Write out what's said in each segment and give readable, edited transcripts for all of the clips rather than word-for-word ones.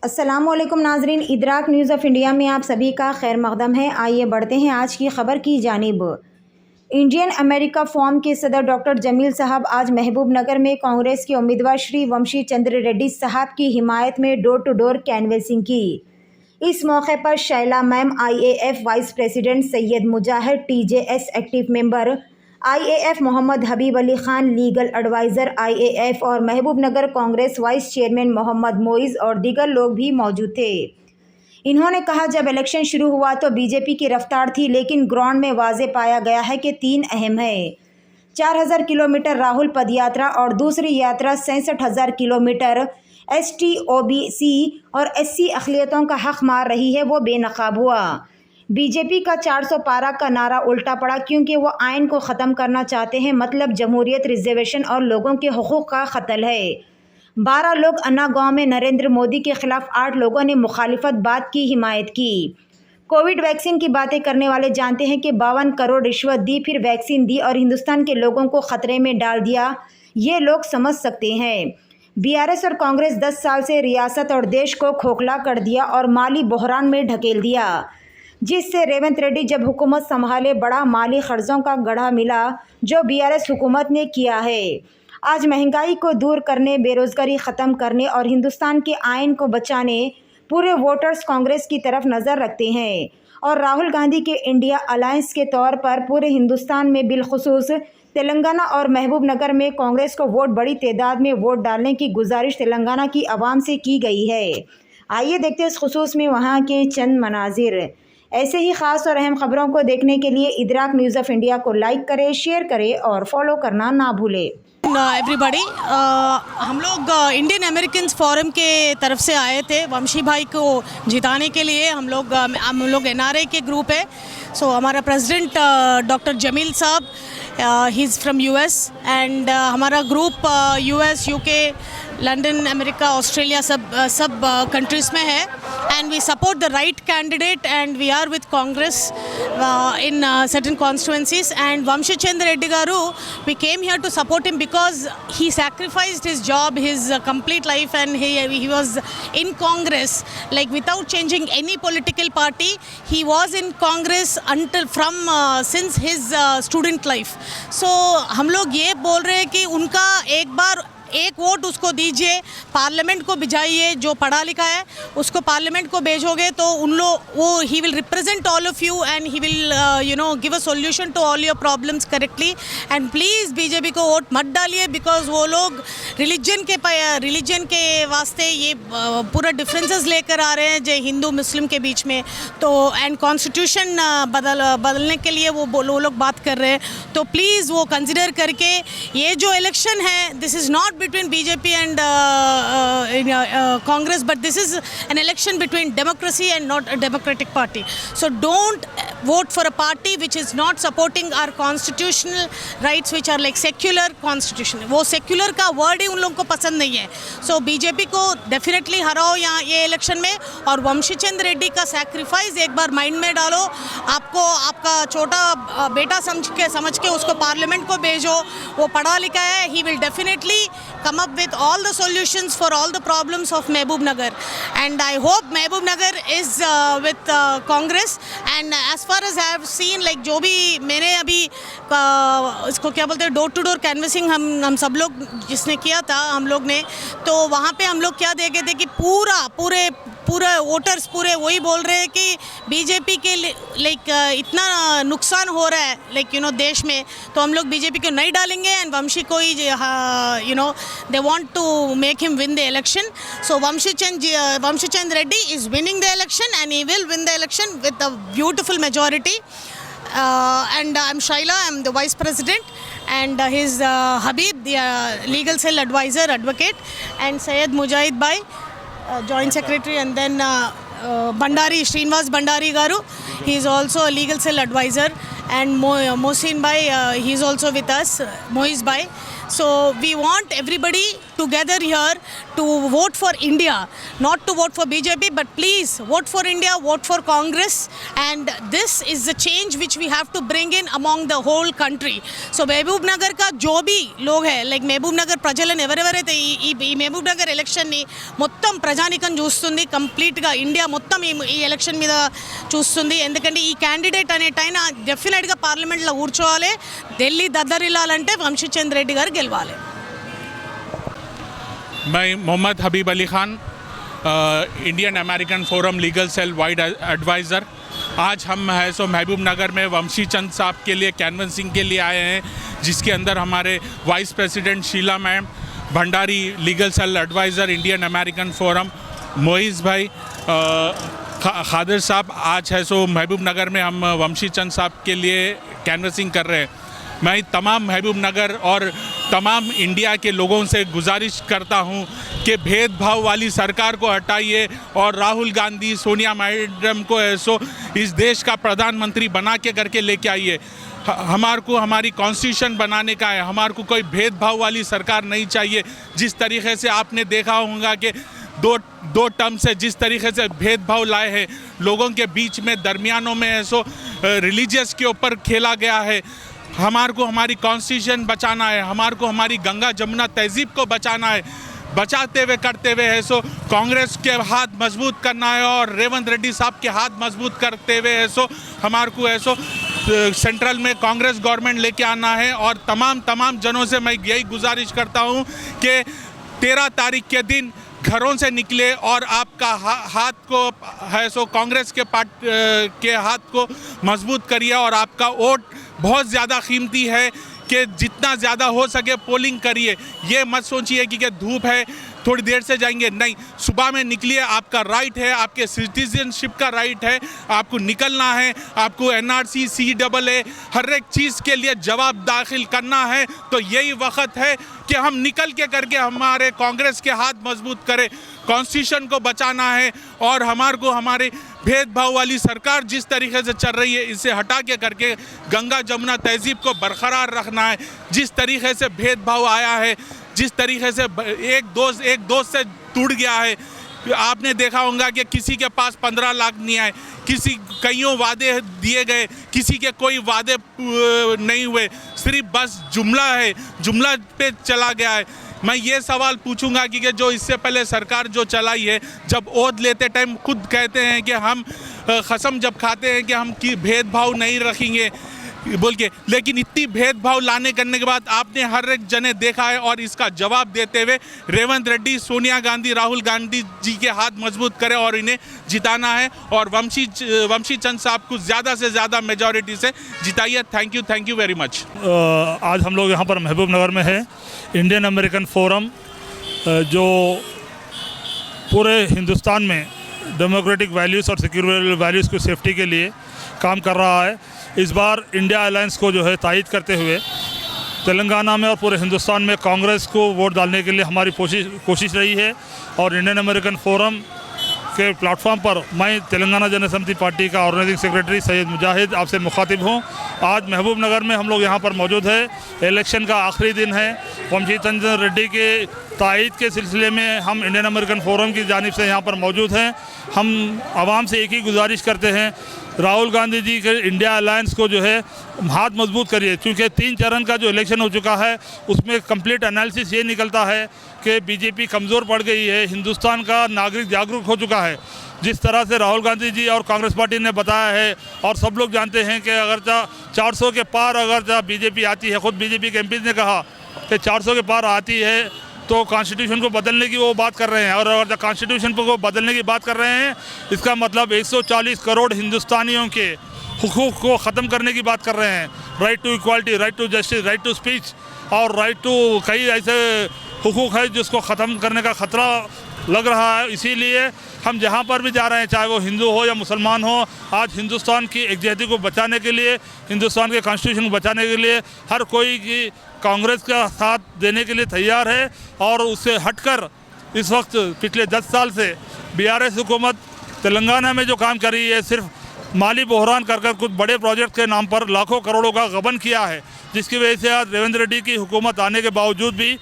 अस्सलामुअलैकुम नाजरीन, इदराक news of India में आप सभी का खैर मकदम है। आइए बढ़ते हैं आज की खबर की जानिब। इंडियन अमेरिका फॉर्म के सदर डॉक्टर जमील साहब आज महबूब नगर में कांग्रेस के उम्मीदवार श्री वंशी चंद्र रेड्डी साहब की हिमायत में डोर टू डोर कैनवेसिंग की। इस मौके पर Shaila ma'am, IAF vice president Syed Mujahid, TJS active member IAF Mohammed Habib Ali Khan, legal adviser IAF और महबूब नगर कांग्रेस वाइस चेयरमैन मोहम्मद मोइज़ और दीगर लोग भी मौजूद थे। इन्होंने कहा, जब इलेक्शन शुरू हुआ तो बीजेपी की रफ्तार थी, लेकिन ग्राउंड में वाज़े पाया गया है कि 3 अहम है। 4000 किलोमीटर राहुल पदयात्रा और दूसरी यात्रा 66,000 किलोमीटर ST, OBC और SC अक़लियतों का हक़ मार रही है, वो बेनकाब हुआ। बीजेपी का 400 पारा का नारा उल्टा पड़ा, क्योंकि वो आइन को ख़त्म करना चाहते हैं, मतलब जमहूरियत, रिजर्वेशन और लोगों के हुकूक का कत्ल है। 12 लोग अन्ना गांव में नरेंद्र मोदी के खिलाफ 8 लोगों ने मुखालिफत बात की हिमायत की। कोविड वैक्सीन की बातें करने वाले जानते हैं कि 52 करोड़ रिश्वत दी, फिर वैक्सीन दी और हिंदुस्तान के लोगों को ख़तरे में डाल दिया, ये लोग समझ सकते हैं। BRS और कांग्रेस 10 साल से रियासत और देश को खोखला कर दिया और माली बहरान में ढकेल दिया, जिससे रेवंत रेड्डी जब हुकूमत संभाले बड़ा माली खर्चों का गढ़ा मिला, जो BRS हुकूमत ने किया है। आज महंगाई को दूर करने, बेरोज़गारी ख़त्म करने और हिंदुस्तान के आइन को बचाने पूरे वोटर्स कांग्रेस की तरफ नज़र रखते हैं और राहुल गांधी के इंडिया अलायंस के तौर पर पूरे हिंदुस्तान में बिलखुसूस तेलंगाना और महबूब नगर में कांग्रेस को वोट बड़ी तादाद में वोट डालने की गुजारिश तेलंगाना की आवाम से की गई है। आइए देखते हैं इस खुसूस में वहाँ के चंद मनाजिर। ऐसे ही ख़ास और अहम खबरों को देखने के लिए इदराक न्यूज़ ऑफ इंडिया को लाइक करें, शेयर करें और फॉलो करना ना भूलें। एवरीबडी, हम लोग इंडियन अमेरिकन फोरम के तरफ से आए थे वंशी भाई को जिताने के लिए। हम लोग NRA के ग्रुप है। सो हमारा president doctor Jameel sahab, he is from US एंड हमारा group US, UK, London, America, Australia सब कंट्रीज़ में है and we support the right candidate and we are with Congress in certain constituencies. And Vamshi Chandra Reddy garu, we came here to support him because he sacrificed his job, his complete life, and he was in Congress like without changing any political party. He was in Congress until since his student life. So हम लोग ये बोल रहे हैं कि उनका एक vote उसको दीजिए, पार्लियामेंट को भिजाइए। जो पढ़ा लिखा है उसको पार्लियामेंट को भेजोगे तो वो he will represent all of you and he will give a solution to all your problems correctly. And please BJP को वोट मत डालिए, बिकॉज वो लोग रिलीजन के वास्ते ये पूरा डिफरेंसेस लेकर आ रहे हैं जो हिंदू मुस्लिम के बीच में। तो एंड कॉन्स्टिट्यूशन बदलने के लिए वो लोग बात कर रहे हैं। तो प्लीज़ वो कंसिडर करके, ये जो इलेक्शन है, this is not between BJP and Congress, but this is an election between democracy and not a democratic party. So don't vote for a party which is not supporting our constitutional rights, which are like secular constitution. वो secular का word ही उन लोगों को पसंद नहीं है। So BJP को definitely हराओ यहाँ ये election में, और वंशी चंद्र रेड्डी का sacrifice एक बार माइंड में डालो। आपका छोटा बेटा समझ के उसको पार्लियामेंट को भेजो। वो पढ़ा लिखा है, he will definitely come up with all the solutions for all the problems of Mehboob Nagar, and I hope Mehboob Nagar is with Congress. And as far as I have seen, like जो भी मैंने अभी इसको क्या बोलते हैं, door to door canvassing हम सब लोग जिसने किया था, हम लोग ने, तो वहाँ पे हम लोग क्या देखे थे कि पूरे वोटर्स पूरे वही बोल रहे हैं कि बीजेपी के लाइक इतना नुकसान हो रहा है देश में, तो हम लोग बीजेपी को नहीं डालेंगे एंड वंशी को ही they want to make him win the election. So Vamshi Chandra Reddy is winning the election and he will win the election with a beautiful majority. And I'm Shaila, I'm the vice president, and his Habib, the legal cell advisor, advocate, and Syed Mujahid Bhai, joint secretary, and then Bandari, Srinivas Bandari garu, he is also a legal cell advisor, and Mohsin Bhai, he is also with us, Moiz Bhai. So we want everybody together here to vote for India, not to vote for BJP, but please vote for India, vote for Congress, and this is the change which we have to bring in among the whole country. So महबूब नगर का जो भी लोग है, like महबूब नगर ప్రజలను ఎవరెవరైతే ఈ మహబూబ్ నగర్ ఎలక్షన్ని మొత్తం ప్రజానికం చూస్తుంది, కంప్లీట్గా ఇండియా మొత్తం ఈ ఎలక్షన్ మీద చూస్తుంది. ఎందుకంటే ఈ క్యాండిడేట్ అనేటైనా డెఫినెట్గా పార్లమెంట్లో కూర్చోవాలి, ఢిల్లీ దద్దరిల్లాలంటే వంశీచంద్ర రెడ్డి గారు గెలవాలి. मैं Mohammed Habib Ali Khan, Indian American forum legal cell wide adviser. आज हम है सो महबूब नगर में वंशी चंद साहब के लिए कैनवसिंग के लिए आए हैं, जिसके अंदर हमारे vice president Sheela ma'am, Bhandari legal cell adviser Indian American forum, Moiz भाई, खादर साहब. आज है सो महबूब नगर में हम वंशी चंद साहब के लिए कैनवसिंग कर रहे हैं. मैं तमाम महबूब नगर और तमाम इंडिया के लोगों से गुजारिश करता हूं कि भेदभाव वाली सरकार को हटाइए और राहुल गांधी, सोनिया मैडम को ऐसो इस देश का प्रधानमंत्री बना के करके लेके आइए. हमारे को हमारी कॉन्स्टिट्यूशन बनाने का है, हमारे को कोई भेदभाव वाली सरकार नहीं चाहिए. जिस तरीके से आपने देखा होगा कि दो टर्म से जिस तरीके से भेदभाव लाए हैं लोगों के बीच में, दरमियानों में ऐसो रिलीजियस के ऊपर खेला गया है. हमारे को हमारी कॉन्स्टिट्यूशन बचाना है, हमारे को हमारी गंगा जमुना तहजीब को बचाना है. बचाते हुए करते हुए है सो कांग्रेस के हाथ मजबूत करना है और रेवंत रेड्डी साहब के हाथ मजबूत करते हुए है सो हमारे को है सो सेंट्रल में कांग्रेस गवर्नमेंट लेके आना है. और तमाम जनों से मैं यही गुजारिश करता हूँ कि 13 तारीख के दिन घरों से निकले और आपका हाथ को है सो कांग्रेस के हाथ को मजबूत करिए. और आपका वोट बहुत ज़्यादा कीमती है कि जितना ज़्यादा हो सके पोलिंग करिए. ये मत सोचिए कि धूप है थोड़ी देर से जाएंगे, नहीं, सुबह में निकलिए. आपका राइट है, आपके सिटीजनशिप का राइट है, आपको निकलना है. आपको NRC, CAA हर एक चीज़ के लिए जवाब दाखिल करना है. तो यही वक्त है कि हम निकल के करके हमारे कांग्रेस के हाथ मजबूत करें. कॉन्स्टिट्यूशन को बचाना है और हमारे को हमारे भेदभाव वाली सरकार जिस तरीके से चल रही है इसे हटा के करके गंगा जमुना तहजीब को बरकरार रखना है. जिस तरीके से भेदभाव आया है, जिस तरीके से एक दोस्त से टूट गया है, आपने देखा होगा कि किसी के पास 15 लाख नहीं आए, कईयों वादे दिए गए, किसी के कोई वादे नहीं हुए, सिर्फ बस जुमला पे चला गया है. मैं ये सवाल पूछूंगा कि जो इससे पहले सरकार जो चलाई है, जब ओथ लेते टाइम खुद कहते हैं कि हम कसम जब खाते हैं कि हम की भेदभाव नहीं रखेंगे बोल के, लेकिन इतनी भेदभाव लाने करने के बाद आपने हर एक जने देखा है. और इसका जवाब देते हुए रेवंत रेड्डी, सोनिया गांधी, राहुल गांधी जी के हाथ मजबूत करें और इन्हें जिताना है. और वंशी चंद साहब को ज़्यादा से ज़्यादा मेजॉरिटी से जिताइए. Thank you very much. आज हम लोग यहाँ पर महबूब नगर में है. इंडियन अमेरिकन फोरम जो पूरे हिंदुस्तान में डेमोक्रेटिक वैल्यूज़ और सिक्योर वैल्यूज़ की सेफ्टी के लिए काम कर रहा है. इस बार इंडिया अलायंस को जो है तायद करते हुए तेलंगाना में और पूरे हिंदुस्तान में कांग्रेस को वोट डालने के लिए हमारी कोशिश रही है. और इंडियन अमेरिकन फोरम के प्लेटफॉर्म पर मैं तेलंगाना जन समिति पार्टी का ऑर्गेनाइजिंग सेक्रेटरी सैयद मुजाहिद आपसे मुखातिब हूँ. आज महबूब नगर में हम लोग यहाँ पर मौजूद है. इलेक्शन का आखिरी दिन है. वंशी चंद्र रेड्डी के तायद के सिलसिले में हम इंडियन अमेरिकन फोरम की जानिब से यहाँ पर मौजूद हैं. हम आवाम से एक ही गुजारिश करते हैं, राहुल गांधी जी के इंडिया अलायंस को जो है हाथ मजबूत करिए. क्योंकि 3 चरण का जो इलेक्शन हो चुका है उसमें कंप्लीट एनालिसिस ये निकलता है कि बीजेपी कमज़ोर पड़ गई है, हिंदुस्तान का नागरिक जागरूक हो चुका है. जिस तरह से राहुल गांधी जी और कांग्रेस पार्टी ने बताया है और सब लोग जानते हैं कि अगर 400 के पार अगर बीजेपी आती है, ख़ुद बीजेपी के एमपीज़ ने कहा कि 400 के पार आती है तो कॉन्स्टिट्यूशन को बदलने की वो बात कर रहे हैं. और अगर कॉन्स्टिट्यूशन को बदलने की बात कर रहे हैं इसका मतलब 140 करोड़ हिंदुस्तानियों के हुकूक को ख़त्म करने की बात कर रहे हैं. Right to equality, right to justice, right to speech और राइट टू कई ऐसे हुकूक है जिसको ख़त्म करने का ख़तरा लग रहा है. इसीलिए हम जहाँ पर भी जा रहे हैं, चाहे वो हिंदू हो या मुसलमान हो, आज हिंदुस्तान की एकजहती को बचाने के लिए, हिंदुस्तान के कॉन्स्टिट्यूशन को बचाने के लिए हर कोई की कांग्रेस का साथ देने के लिए तैयार है. और उससे हटकर इस वक्त पिछले 10 साल से BRS हुकूमत तेलंगाना में जो काम कर रही है सिर्फ माली बहरान कर कुछ बड़े प्रोजेक्ट के नाम पर लाखों करोड़ों का गबन किया है, जिसकी वजह से आज रेवंत रेड्डी की हुकूमत आने के बावजूद भी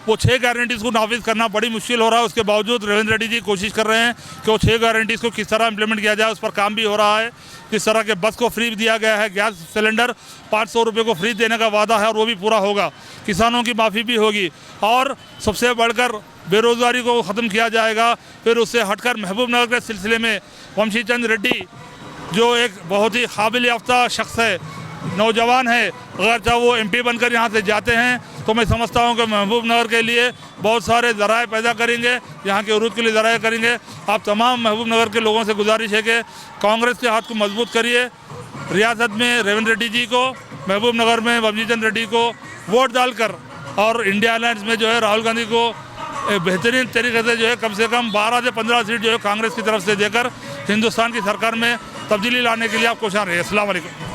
वो 6 गारंटीज़ को नाफिज करना बड़ी मुश्किल हो रहा है। उसके बावजूद रेवंत रेड्डी जी कोशिश कर रहे हैं कि वो 6 गारंटीज़ को किस तरह इम्प्लीमेंट किया जाए, उस पर काम भी हो रहा है। किस तरह के बस को फ्री दिया गया है, गैस सिलेंडर 500 रुपये को फ्री देने का वादा है और वो भी पूरा होगा, किसानों की माफ़ी भी होगी और सबसे बढ़कर बेरोज़गारी को ख़त्म किया जाएगा। फिर उससे हटकर महबूब नगर के सिलसिले में वंशी चंद रेड्डी जो एक बहुत ही काबिल याफ्ता शख्स है, नौजवान है, अगर चाहे वो MP बनकर यहाँ से जाते हैं तो मैं समझता हूँ कि महबूब नगर के लिए बहुत सारे ज़राए पैदा करेंगे, यहाँ के उरूज के लिए ज़राए करेंगे। आप तमाम महबूब नगर के लोगों से गुजारिश है कि कांग्रेस के हाथ को मजबूत करिए, रियासत में रेवंत रेड्डी जी को, महबूब नगर में वंशी चंद रेड्डी को वोट डालकर और इंडिया अलायंस में जो है राहुल गांधी को बेहतरीन तरीके से कम 12 से 15 सीट जो है कांग्रेस की तरफ से देकर हिंदुस्तान की सरकार में तब्दीली लाने के लिए आप कोशिश रहे। अस्सलाम वालेकुम।